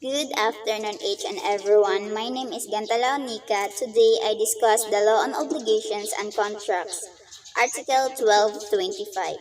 Good afternoon, each and everyone. My name is Gantalao Nika. Today, I discuss the Law on Obligations and Contracts, Article 1225.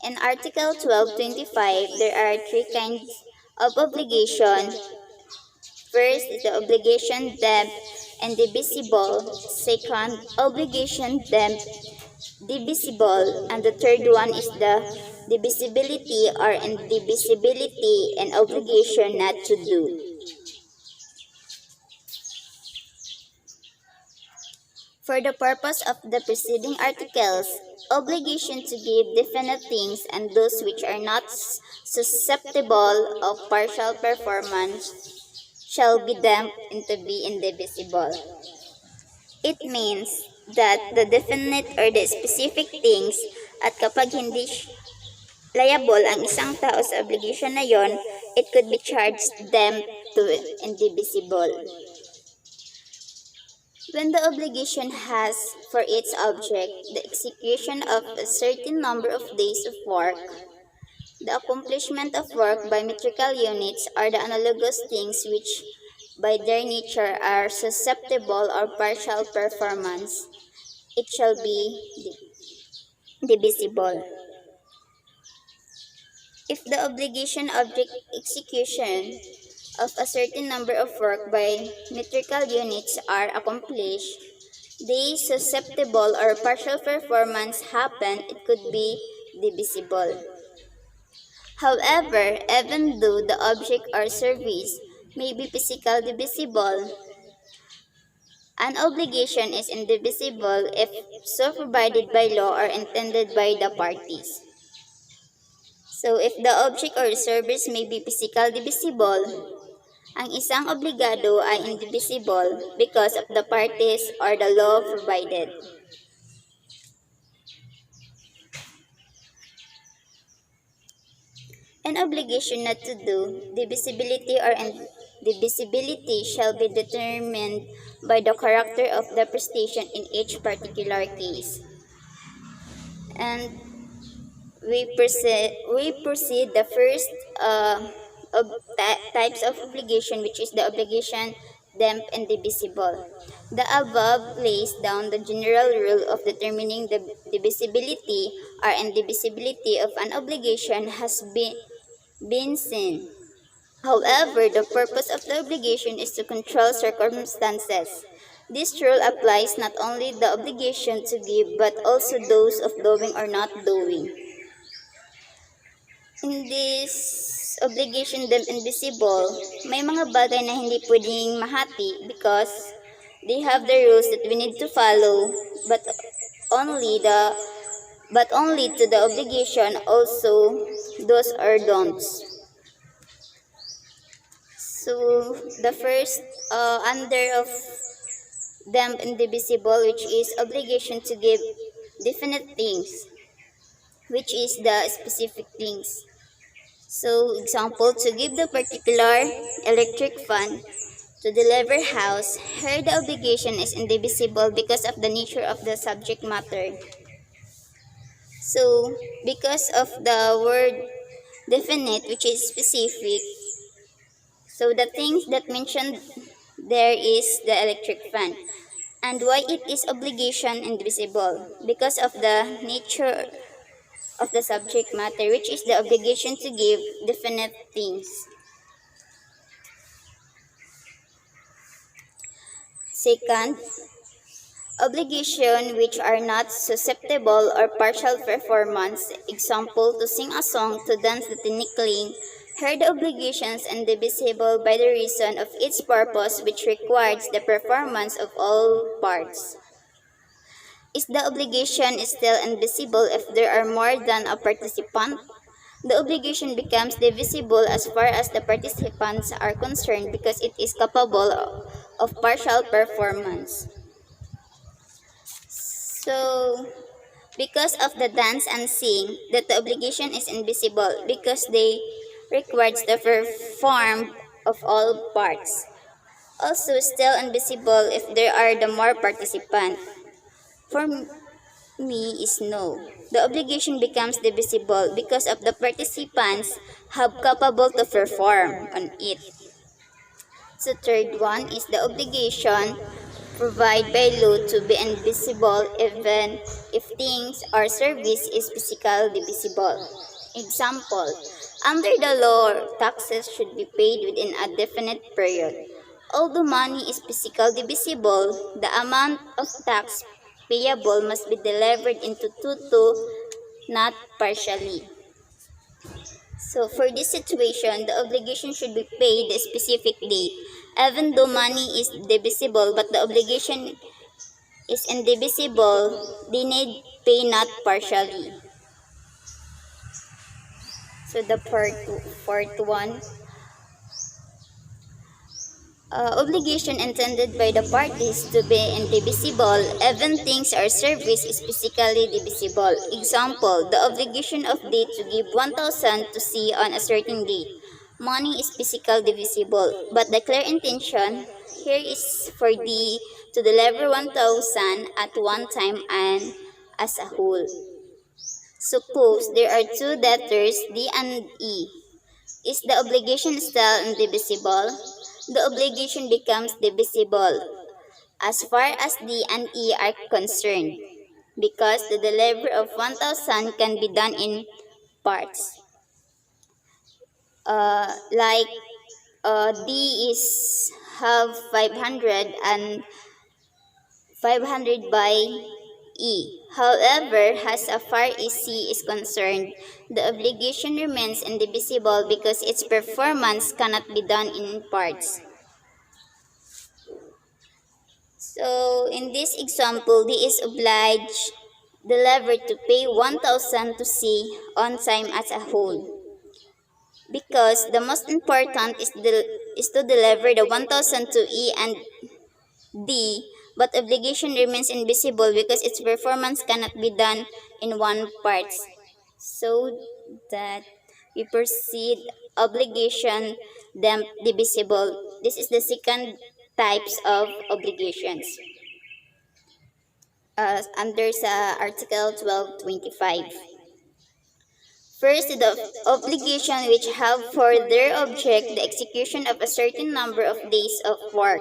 In Article 1225, there are three kinds of obligation. First is the obligation debt and divisible. Second, obligation debt divisible. And the third one is the divisibility or indivisibility and obligation not to do. For the purpose of the preceding articles, obligation to give definite things and those which are not susceptible of partial performance shall be deemed to be indivisible. It means that the definite or the specific things at kapag hindi liable ang isang tao sa obligation na yon, it could be charged them to indivisible. When the obligation has for its object the execution of a certain number of days of work, the accomplishment of work by metrical units are the analogous things which by their nature are susceptible of partial performance, it shall be divisible. If the obligation object execution of a certain number of work by metrical units are accomplished, the susceptible or partial performance happen, it could be divisible. However, even though the object or service may be physically divisible, an obligation is indivisible if so provided by law or intended by the parties. So, if the object or service may be physically divisible, ang isang obligado ay indivisible because of the parties or the law provided. An obligation not to do, divisibility or indivisibility shall be determined by the character of the prestation in each particular case. And we proceed the first types of obligation, which is the obligation deemed indivisible. The above lays down the general rule of determining the divisibility or indivisibility of an obligation has been seen. However, the purpose of the obligation is to control circumstances. This rule applies not only the obligation to give but also those of doing or not doing. In this obligation deemed invisible, may mga bagay na hindi pwedeng mahati because they have the rules that we need to follow, but only to the obligation also those are don'ts. So the first under of deemed indivisible, which is obligation to give definite things, which is the specific things. So, example, to give the particular electric fan to deliver house, here the obligation is indivisible because of the nature of the subject matter. So, because of the word definite, which is specific, so the things that mentioned there is the electric fan. And why it is obligation indivisible? Because of the nature of the subject matter, which is the obligation to give definite things. Second, obligation which are not susceptible or partial performance, example, to sing a song, to dance the tinikling, here the obligations indivisible by the reason of its purpose which requires the performance of all parts. Is the obligation still invisible if there are more than a participant? The obligation becomes divisible as far as the participants are concerned because it is capable of partial performance. So, because of the dance and sing, that the obligation is invisible because they requires the perform of all parts. Also, still invisible if there are the more participants. For me is no. The obligation becomes divisible because of the participants have capable to perform on it. So third one is the obligation provided by law to be indivisible even if things or service is physically divisible. Example, under the law, taxes should be paid within a definite period. Although money is physically divisible, the amount of tax payable must be delivered into tutu, not partially. So for this situation, the obligation should be paid a specific date. Even though money is divisible but the obligation is indivisible, they need pay not partially. So the fourth one, obligation intended by the parties to be indivisible, even things or service is physically divisible. Example, the obligation of D to give 1,000 to C on a certain date. Money is physically divisible, but the clear intention here is for D to deliver 1,000 at one time and as a whole. Suppose there are two debtors, D and E. Is the obligation still indivisible? The obligation becomes divisible as far as D and E are concerned because the delivery of 1,000 can be done in parts. Like D is have 500 and 500 by E. However, as far as C is concerned, the obligation remains indivisible because its performance cannot be done in parts. So, in this example, D is obliged delivered to pay 1,000 to C on time as a whole. Because the most important is to deliver the 1,000 to E and D, but obligation remains invisible because its performance cannot be done in one part. So that we proceed obligation them divisible. This is the second types of obligations. Under sa Article 1225. First, the obligation which have for their object the execution of a certain number of days of work.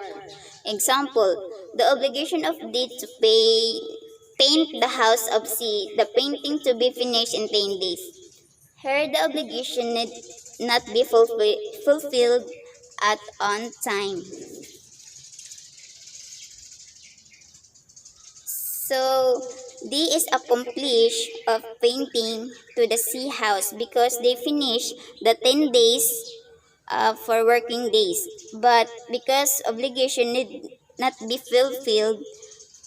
Example, the obligation of D to paint the house of C, the painting to be finished in 10 days. Here, the obligation need not be fulfilled at on time. So, D is accomplished of painting to the C house because they finish the 10 days for working days. But because obligation need not be fulfilled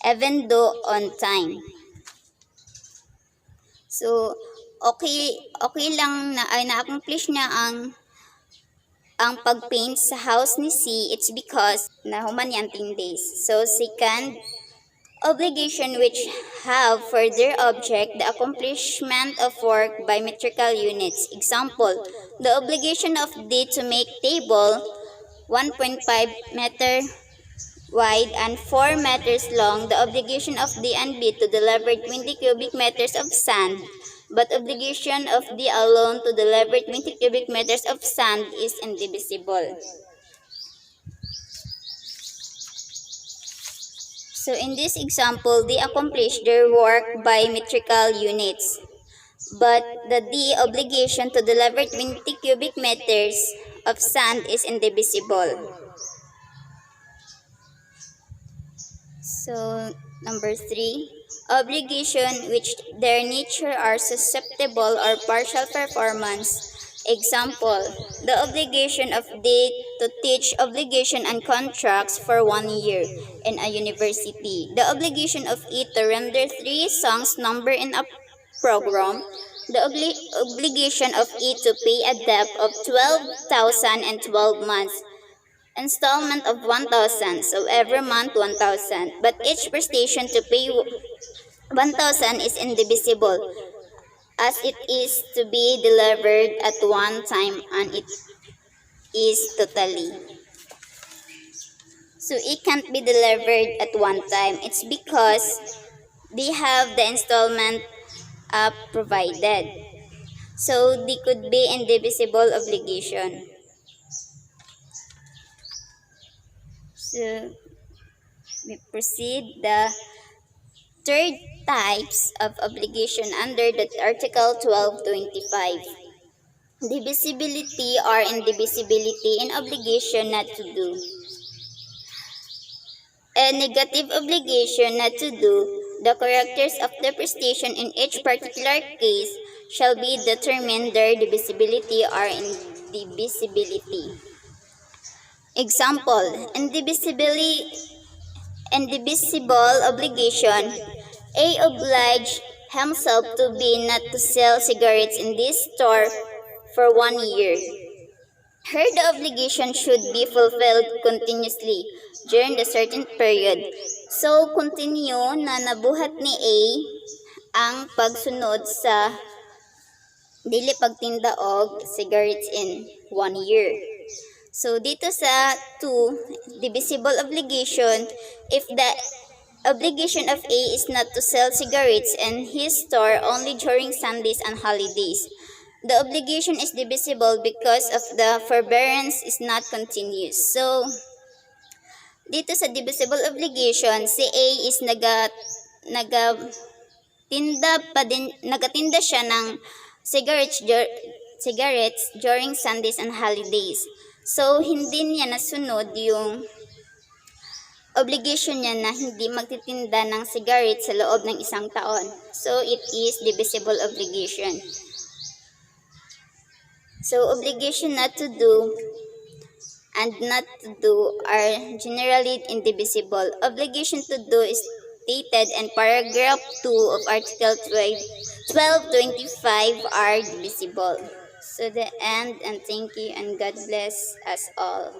even though on time. So, okay lang na ay na-accomplish niya ang pag-paint sa house ni C. It's because nahuman yan 10 days. So, second, obligation which have for their object the accomplishment of work by metrical units. Example, the obligation of D to make table 1.5 meter wide and 4 meters long. The obligation of D and B to deliver 20 cubic meters of sand, but obligation of D alone to deliver 20 cubic meters of sand is indivisible. So in this example, they accomplish their work by metrical units. But the D obligation to deliver 20 cubic meters of sand is indivisible. So number 3, obligation which their nature are susceptible or partial performance. Example, the obligation of D to teach obligation and contracts for 1 year in a university. The obligation of E to render 3 songs number in a program. The obligation of E to pay a debt of 12,000 in 12 months. Installment of 1,000, so every month 1,000. But each prestation to pay 1,000 is indivisible, as it is to be delivered at one time and it is totally. So it can't be delivered at one time. It's because they have the installment provided. So they could be indivisible obligation. So we proceed the third types of obligation under the Article 1225. Divisibility or indivisibility in obligation not to do. A negative obligation not to do, the characters of the prestation in each particular case shall be determined their divisibility or indivisibility. Example, indivisible obligation. A obliged himself to B not to sell cigarettes in this store for 1 year. Here the obligation should be fulfilled continuously during the certain period. So, continue na nabuhat ni A ang pagsunod sa dili pagtinda og cigarettes in 1 year. So, dito sa 2, divisible obligation, if the obligation of A is not to sell cigarettes in his store only during Sundays and holidays, the obligation is divisible because of the forbearance is not continuous. So, dito sa divisible obligation, si A is nagatinda siya ng cigarettes during Sundays and holidays. So, hindi niya nasunod yung obligation niya na hindi magtitinda ng cigarettes sa loob ng 1 taon. So, it is divisible obligation. So, obligation not to do and not to do are generally indivisible. Obligation to do is stated in paragraph 2 of Article 1225 are divisible. So, the end, and thank you, and God bless us all.